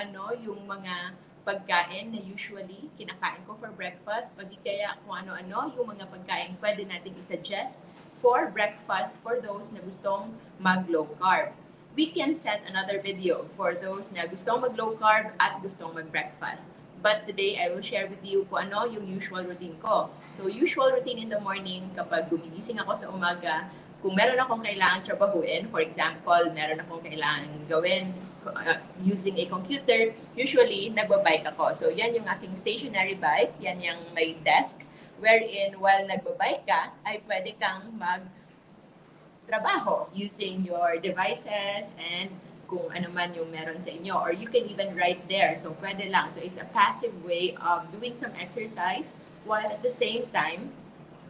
ano yung mga pagkain na usually kinakain ko for breakfast o di kaya kung ano-ano yung mga pagkain pwede nating isuggest for breakfast for those na gustong mag-low carb. We can set another video for those na gustong mag-low carb at gustong mag-breakfast. But today, I will share with you kung ano yung usual routine ko. So, usual routine in the morning, kapag gumigising ako sa umaga, kung meron akong kailangan trabahuin, for example, meron akong kailangan gawin using a computer, usually, nagbabike ako. So, yan yung aking stationary bike, yan yung may desk, wherein while nagbabike ka, ay pwede kang trabaho using your devices and kung ano man yung meron sa inyo. Or you can even write there. So, pwede lang. So, it's a passive way of doing some exercise while at the same time,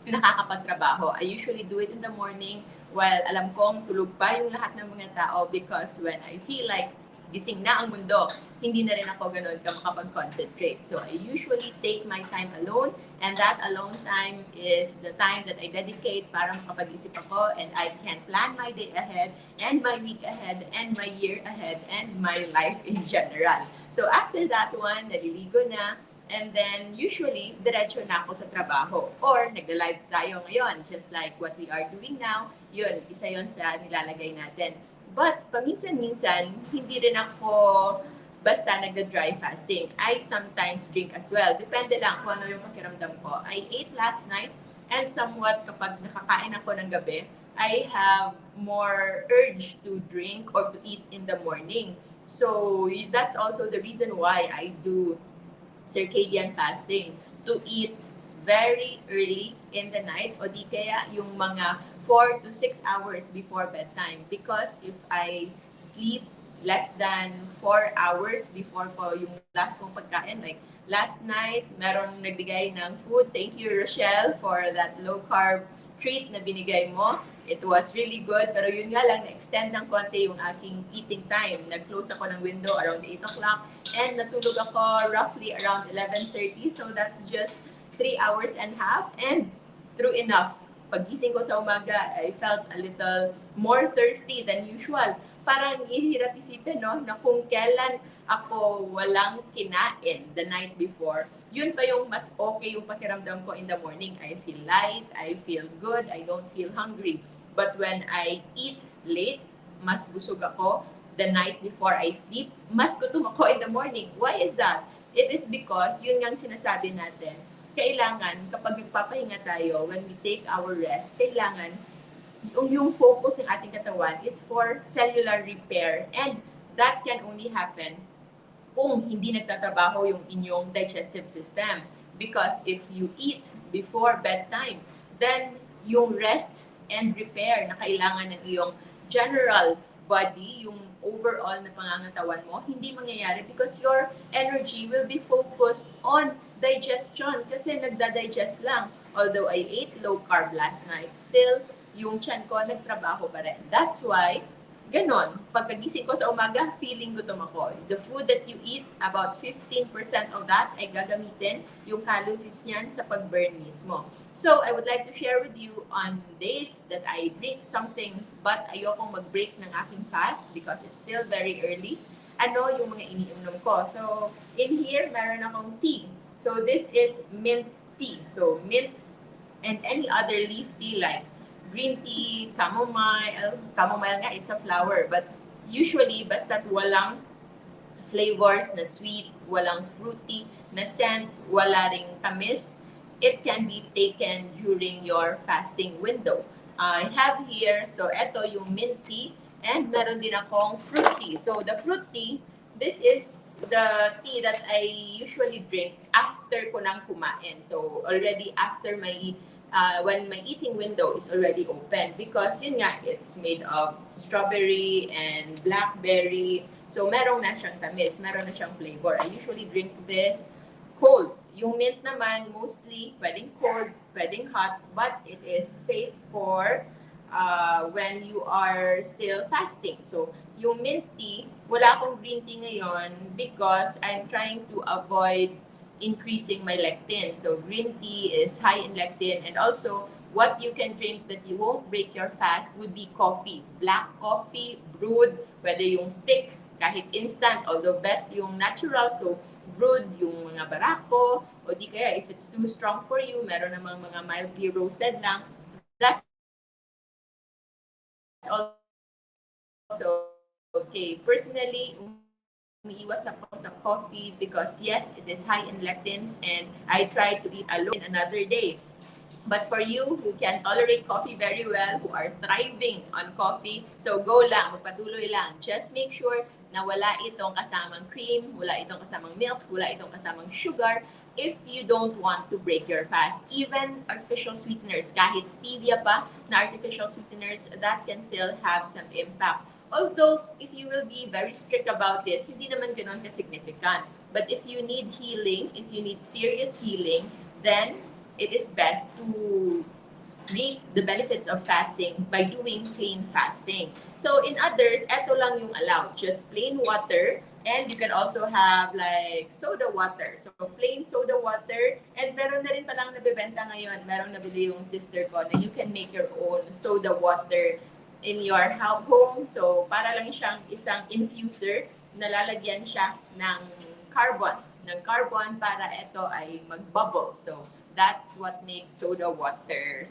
nakakapagtrabaho. I usually do it in the morning while alam kong tulog pa yung lahat ng mga tao because when I feel like gising na ang mundo, hindi na rin ako ganun ka makapag-concentrate. So I usually take my time alone and that alone time is the time that I dedicate para makapag-isip ako and I can plan my day ahead and my week ahead and my year ahead and my life in general. So after that one, naliligo na, and then, usually, diretso na ako sa trabaho. Or, nagla-live tayo ngayon, just like what we are doing now. Yun, isa yun sa nilalagay natin. But, paminsan-minsan, hindi rin ako basta nagda-dry fasting. I sometimes drink as well. Depende lang kung ano yung pakiramdam ko. I ate last night, and somewhat kapag nakakain ako ng gabi, I have more urge to drink or to eat in the morning. So, that's also the reason why I do circadian fasting, to eat very early in the night o di kaya yung mga 4 to 6 hours before bedtime. Because if I sleep less than 4 hours before ko yung last kong pagkain, like last night, merong nagbigay ng food. Thank you, Rochelle, for that low carb treat na binigay mo. It was really good, pero yun nga lang, na-extend ng konti yung aking eating time. Nag-close ako ng window around 8 o'clock and natulog ako roughly around 11:30. So that's just 3 hours and a half. And true enough, pagising ko sa umaga, I felt a little more thirsty than usual. Parang ihirap isipin, no, na kung kailan ako walang kinain the night before, yun pa yung mas okay yung pakiramdam ko in the morning. I feel light, I feel good, I don't feel hungry. But when I eat late, mas busog ako the night before I sleep, mas gutom ako in the morning. Why is that? It is because, yun nga sinasabi natin, kailangan kapag nagpapahinga tayo, when we take our rest, kailangan yung focus ng ating katawan is for cellular repair. And that can only happen kung hindi nagtatrabaho yung inyong digestive system. Because if you eat before bedtime, then yung rest and repair na kailangan ng iyong general body, yung overall na pangangatawan mo, hindi mangyayari because your energy will be focused on digestion kasi nagda-digest lang. Although I ate low carb last night, still, yung tiyan ko nagtrabaho pa rin. That's why, ganon, pagkagising ko sa umaga, feeling gutom ako. The food that you eat, about 15% of that ay gagamitin yung calories niyan sa pag-burn mismo. So, I would like to share with you on days that I drink something but ayokong mag-break ng aking fast because it's still very early. Ano yung mga iniinom ko? So, in here, meron akong tea. So, this is mint tea. So, mint and any other leaf tea like green tea, chamomile. Chamomile nga, it's a flower. But usually, basta't walang flavors na sweet, walang fruity na scent, wala ring tamis, it can be taken during your fasting window. I have here, so eto yung mint tea, and meron din akong fruit tea. So the fruit tea, this is the tea that I usually drink after ko nang kumain. So already after my when my eating window is already open because yun nga, it's made of strawberry and blackberry. So meron na siyang tamis, meron na siyang flavor. I usually drink this cold. Yung mint naman, mostly pwedeng cold, pwedeng hot, but it is safe for when you are still fasting. So, yung mint tea, wala akong green tea ngayon because I'm trying to avoid increasing my lectin. So, green tea is high in lectin, and also what you can drink that you won't break your fast would be coffee. Black coffee, brewed, whether yung stick kahit instant, although best yung natural, so brewed yung mga barako, o di kaya if it's too strong for you, meron namang mga mildly roasted lang, that's also okay. Personally, umiiwas ako sa coffee because yes, it is high in lectins and I try to eat alone in another day. But for you who can tolerate coffee very well, who are thriving on coffee, so go lang, magpatuloy lang. Just make sure na wala itong kasamang cream, wala itong kasamang milk, wala itong kasamang sugar if you don't want to break your fast. Even artificial sweeteners, kahit stevia pa na artificial sweeteners, that can still have some impact. Although, if you will be very strict about it, hindi naman ganon ka-significant. But if you need healing, if you need serious healing, then it is best to reap the benefits of fasting by doing clean fasting. So in others, eto lang yung allowed, just plain water, and you can also have like soda water. So plain soda water, and meron na rin palang nabibenta ngayon, meron nabili yung sister ko na you can make your own soda water in your home. So para lang siyang isang infuser na lalagyan siya ng carbon para ito ay mag-bubble. So that's what makes soda water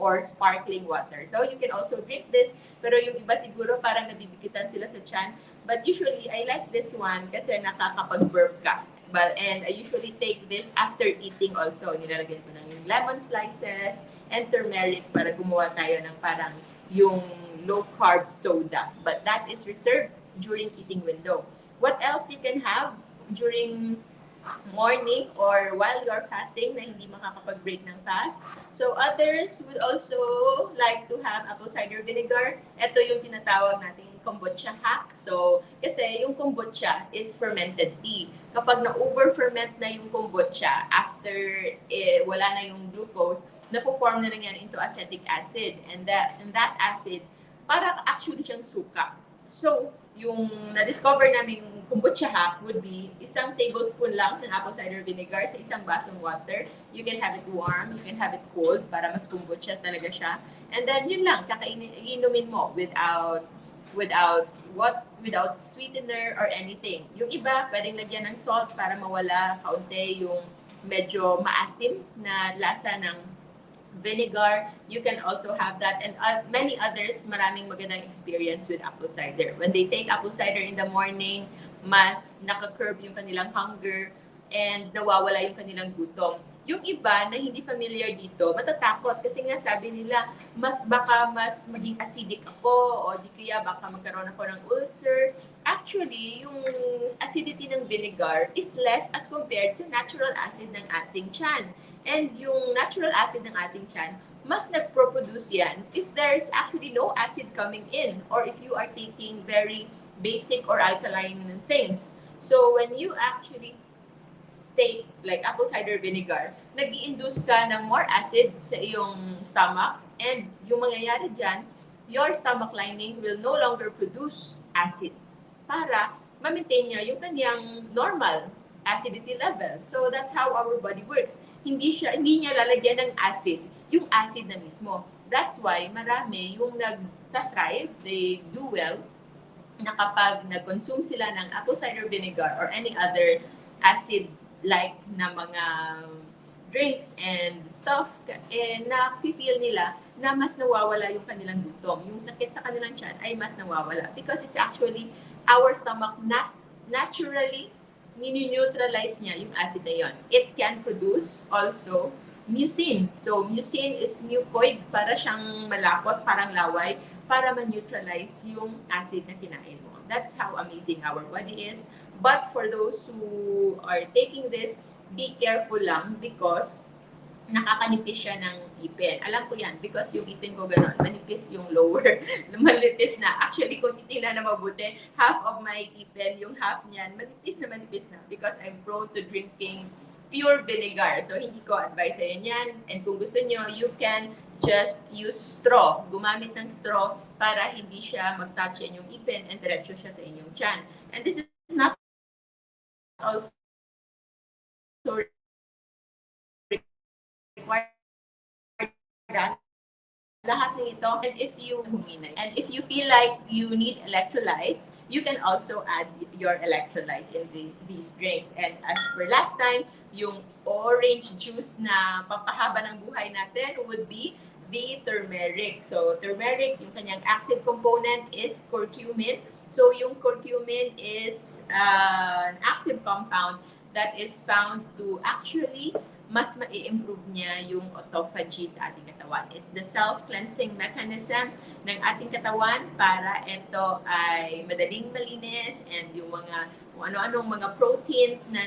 or sparkling water. So you can also drink this, pero yung iba siguro parang nabibigitan sila sa tiyan. But usually, I like this one kasi nakakapag-burp ka. And I usually take this after eating also. Nilalagyan ko ng lemon slices and turmeric para gumawa tayo ng parang yung low-carb soda. But that is reserved during eating window. What else you can have during morning or while you're fasting na hindi makakapag-break ng fast. So others would also like to have apple cider vinegar. Ito yung tinatawag nating kombucha hack. So kasi yung kombucha is fermented tea. Kapag na-over-ferment na yung kombucha after wala na yung glucose, na-form na lang yan into acetic acid. And that acid, para actually siyang suka. So, yung na-discover namin kombucha hack would be isang tablespoon lang ng apple cider vinegar sa isang basong water. You can have it warm, you can have it cold para mas kombucha talaga siya. And then yun lang, iinumin mo without sweetener or anything. Yung iba, pwedeng lagyan ng salt para mawala kaunti yung medyo maasim na lasa ng vinegar. You can also have that, and many others, maraming magandang experience with apple cider. When they take apple cider in the morning, mas naka-curb yung kanilang hunger and nawawala yung kanilang gutom. Yung iba na hindi familiar dito, matatakot kasi nga sabi nila, baka mas maging acidic ako o di kaya baka magkaroon ako ng ulcer. Actually, yung acidity ng vinegar is less as compared sa natural acid ng ating tiyan. And yung natural acid ng ating tiyan, mas nagproproduce yan if there's actually no acid coming in or if you are taking very basic or alkaline things. So when you actually take like apple cider vinegar, nag-i-induce ka ng more acid sa iyong stomach, and yung mangyayari dyan, your stomach lining will no longer produce acid para ma-maintain niya yung kanyang normal acidity level. So that's how our body works. Hindi niya lalagyan ng acid, yung acid na mismo. That's why marami yung nag-thrive, they do well, na kapag nag-consume sila ng apple cider vinegar or any other acid-like na mga drinks and stuff, na-feel nila na mas nawawala yung kanilang gutom. Yung sakit sa kanilang tiyan ay mas nawawala because it's actually our stomach naturally nini-neutralize niya yung acid na yon. It can produce also mucin. So, mucin is mucoid, para siyang malapot, parang laway, para ma-neutralize yung acid na kinain mo. That's how amazing our body is. But for those who are taking this, be careful lang because nakakanipis siya ng ipin. Alam ko yan because yung ipin ko gano'n, manipis yung lower, manipis na. Actually, kung titignan na mabuti, half of my ipin, yung half niyan, manipis na because I'm prone to drinking pure vinegar. So, hindi ko advise sa inyo yan. And kung gusto nyo, you can just use straw. Gumamit ng straw para hindi siya mag-touch inyong ipin and diretso siya sa inyong tiyan. And this is not also required lahat ng ito. And if you feel like you need electrolytes, you can also add your electrolytes in these drinks. And as for last time, yung orange juice na pampahaba ng buhay natin would be the turmeric. So turmeric, yung kanyang active component is curcumin. So yung curcumin is an active compound that is found to actually mas ma-improve niya yung autophagy sa ating katawan. It's the self-cleansing mechanism ng ating katawan para ito ay madaling malinis and yung mga kung ano-anong mga proteins na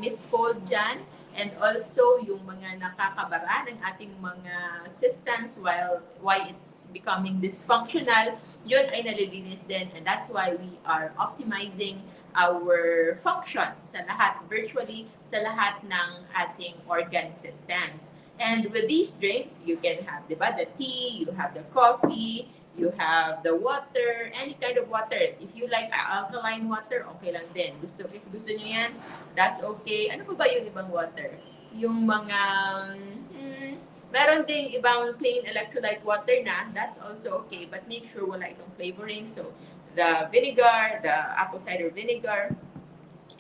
misfold dyan and also yung mga nakakabara ng ating mga systems why it's becoming dysfunctional, yun ay nalilinis din and that's why we are optimizing our function sa lahat, virtually sa lahat ng ating organ systems. And with these drinks, you can have, di ba, the tea, you have the coffee, you have the water, any kind of water. If you like alkaline water, okay lang din. If gusto nyo yan, that's okay. Ano pa ba yung ibang water? Yung mga, meron ding ibang plain electrolyte water na, that's also okay. But make sure wala itong flavoring. So, the vinegar, the apple cider vinegar,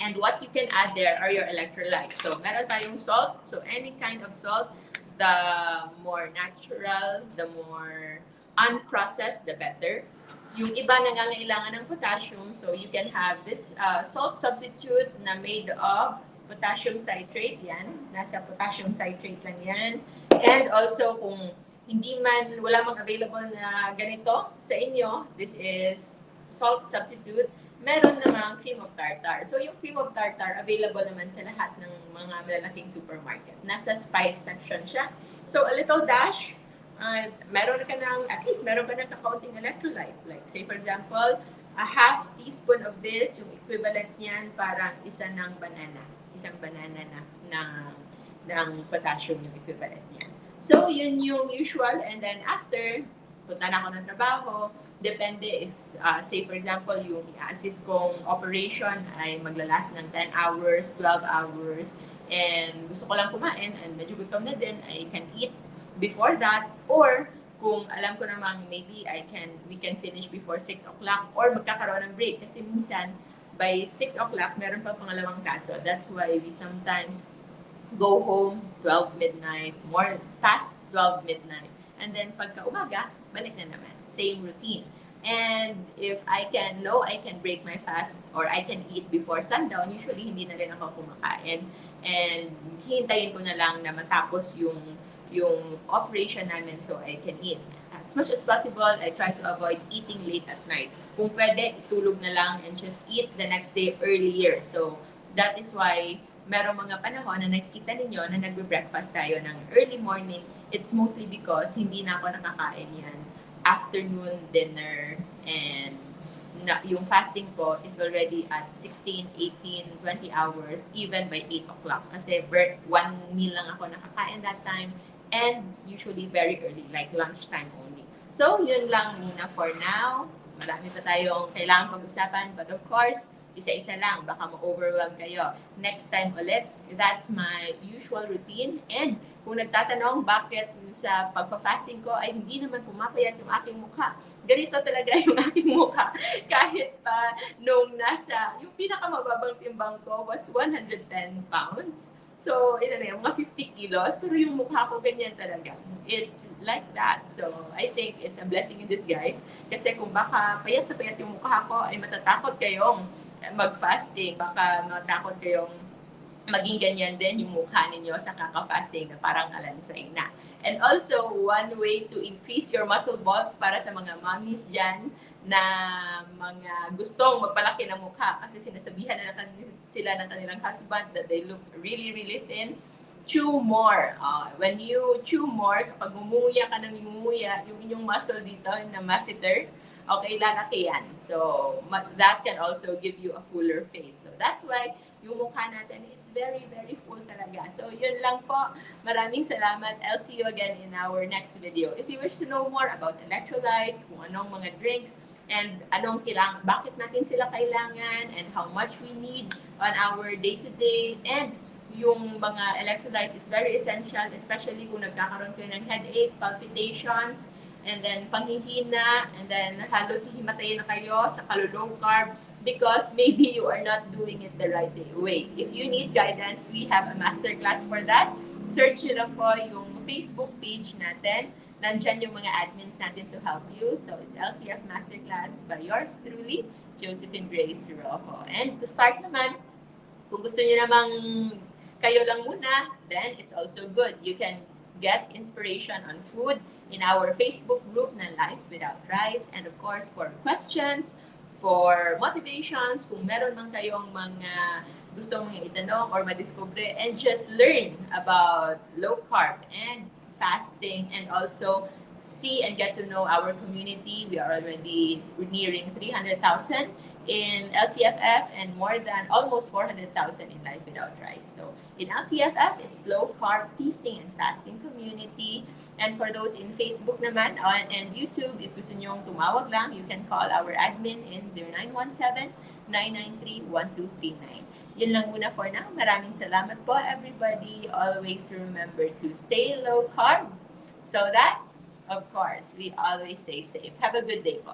and what you can add there are your electrolytes. So, meron tayong salt. So, any kind of salt, the more natural, the more unprocessed, the better. Yung iba nangangailangan ng potassium, so you can have this salt substitute na made of potassium citrate. Yan, nasa potassium citrate lang yan. And also, kung hindi man, wala mang available na ganito sa inyo, this is salt substitute, meron namang cream of tartar. So, yung cream of tartar, available naman sa lahat ng mga malalaking supermarket. Nasa spice section siya. So, a little dash, meron ka ng, at least meron ka ng kakaunting electrolyte. Like, say for example, a half teaspoon of this, yung equivalent niyan, parang isang banana ng potassium yung equivalent niyan. So, yun yung usual. And then after, punta na ako ng trabaho, depende if, say for example, yung i-assist kong operation ay maglalast ng 10 hours, 12 hours, and gusto ko lang kumain and medyo gutom na din, I can eat before that, or kung alam ko namang maybe we can finish before 6 o'clock or magkakaroon ng break kasi minsan by 6 o'clock meron pa pangalawang kaso. That's why we sometimes go home 12 midnight, more past 12 midnight. And then pagka umaga, balik na naman. Same routine. And if I can break my fast or I can eat before sundown, usually hindi na rin ako kumakain. And hihintayin ko na lang na matapos yung operation namin so I can eat. As much as possible, I try to avoid eating late at night. Kung pwede, itulog na lang and just eat the next day earlier. So that is why merong mga panahon na nakikita ninyo na nagbe-breakfast tayo ng early morning. It's mostly because hindi na ako nakakain yan afternoon dinner and yung fasting ko is already at 16, 18, 20 hours even by 8 o'clock kasi one meal lang ako nakakain that time and usually very early like lunchtime only. So yun lang muna for now. Marami pa tayong kailangan pag-usapan but of course isa-isa lang, baka ma-overwhelm kayo. Next time ulit, that's my usual routine. And kung nagtatanong bakit sa pagpa-fasting ko ay hindi naman pumapayat yung aking mukha. Ganito talaga yung aking mukha. Kahit pa nung yung pinakamababang timbang ko was 110 pounds. So, mga 50 kilos, pero yung mukha ko ganyan talaga. It's like that. So, I think it's a blessing in disguise. Kasi kung baka payat na payat yung mukha ko, ay matatakot kayong mag-fasting, baka matakot kayong maging ganyan din yung mukha ninyo sa kaka-fasting na parang alansay na. And also, one way to increase your muscle bulk para sa mga mommies dyan na mga gustong magpalaki ng mukha kasi sinasabihan na sila ng kanilang husband that they look really, really thin, chew more. When you chew more, kapag ngumunguya ka ng ngumunguya, yung inyong muscle dito na masseter, okay, lalaki yan. So, that can also give you a fuller face. So, that's why yung mukha natin is very, very full talaga. So, yun lang po. Maraming salamat. I'll see you again in our next video. If you wish to know more about electrolytes, kung anong mga drinks, and bakit natin sila kailangan, and how much we need on our day-to-day, and yung mga electrolytes is very essential, especially kung nagkakaroon kayo ng headache, palpitations, and then panghihina, and then halos himatayin na kayo sa low carb because maybe you are not doing it the right way. If you need guidance, we have a masterclass for that. Search nyo lang po yung Facebook page natin. Nandyan yung mga admins natin to help you. So it's LCF Masterclass by yours truly, Josephine Grace Rojo. And to start naman, kung gusto niyo namang kayo lang muna, then it's also good. You can get inspiration on food in our Facebook group na Life Without Rice. And of course, for questions, for motivations, kung meron man kayong mga gusto mong itanong or madiscover, and just learn about low carb and fasting, and also see and get to know our community. We are already nearing 300,000 in LCFF and more than almost 400,000 in Life Without Rice. So in LCFF, it's low carb feasting and fasting community. And for those in Facebook naman and YouTube, if gusto nyong tumawag lang, you can call our admin in 0917-993-1239. Yun lang muna for now. Maraming salamat po, everybody. Always remember to stay low carb so that, of course, we always stay safe. Have a good day po.